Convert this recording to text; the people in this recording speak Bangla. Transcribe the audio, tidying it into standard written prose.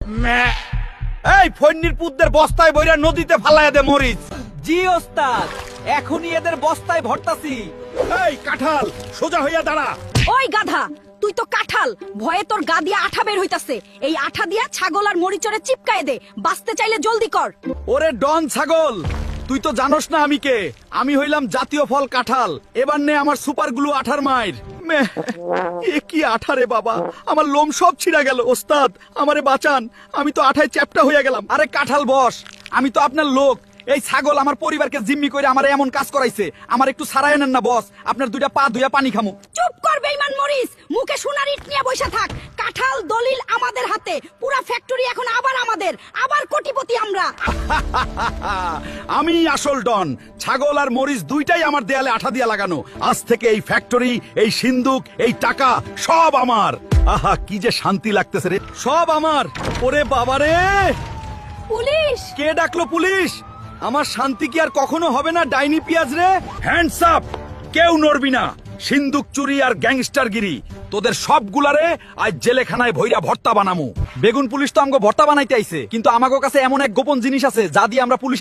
এই ফন্নির পুতদের বস্তায় বইরা নদীতে ফালাইয়া দে মরিচ। জি ওস্তাদ, এখনই এদের বস্তায় ভরতাছি। এই কাঁঠাল সোজা হইয়া দাঁড়া। ওই গাধা, তুই তো কাঁঠাল, ভয়ে তোর গা দিয়া আঠা বের হইতাছে। এই আঠা দিয়া ছাগল আর মরিচরে চিপকায়ে দে, বাঁচতে চাইলে জলদি কর। ওরে ডন ছাগল, তুই তো জানোস না আমি কে। আমি হইলাম জাতীয় ফল কাঁঠাল। এবার নে আমার সুপার গ্লু আঠার মায়ের। এ কি আঠা রে বাবা, আমার লোম সব ছিঁড়া গেল। ওস্তাদ আমারে বাঁচান, আমি তো আঠায় চ্যাপটা হইয়া গেলাম। আরে কাঁঠাল বস, আমি তো আপনার লোক। এই ছাগল আমার পরিবারকে জিম্মি করে আমার এমন কাজ করাইছে। আমার একটু সারায় নেন না বস, আপনার দুইটা পা ধুইয়া পানি খামু। চুপ কর বেঈমান মরিচ, মুখে সোনার ইট নিয়ে বসে থাক। কাঁঠাল দলিল আমাদের হাতে, পুরা ফ্যাক্টরি এখন আবার আমাদের, আবার কোটিপতি আমরা। আমি আসল ডন। ছাগল আর মরিচ দুইটাই আমার দেয়ালে আঠা দিয়া লাগানো। আজ থেকে এই ফ্যাক্টরি, এই সিন্দুক, এই টাকা সব আমার। আহা কি যে শান্তি লাগতেছে রে, সব আমার। ওরে বাবারে, পুলিশ! কে ডাকলো পুলিশ? আমার শান্তি কি আর কখনো হবে না ডাইনি পিয়াজ রে? হ্যান্ডস আপ, কেউ নড়বি না। সিন্দুক চুরি আর গ্যাংস্টারগিরি তোদের সবগুলারে আজ জেলেখানায় ভইরা ভর্তা বানামু। বেগুন পুলিশ তো আমগো ভর্তা বানাইতে আইছে, কিন্তু আমাগো কাছে এমন এক গোপন জিনিস আছে যা দিয়ে আমরা পুলিশ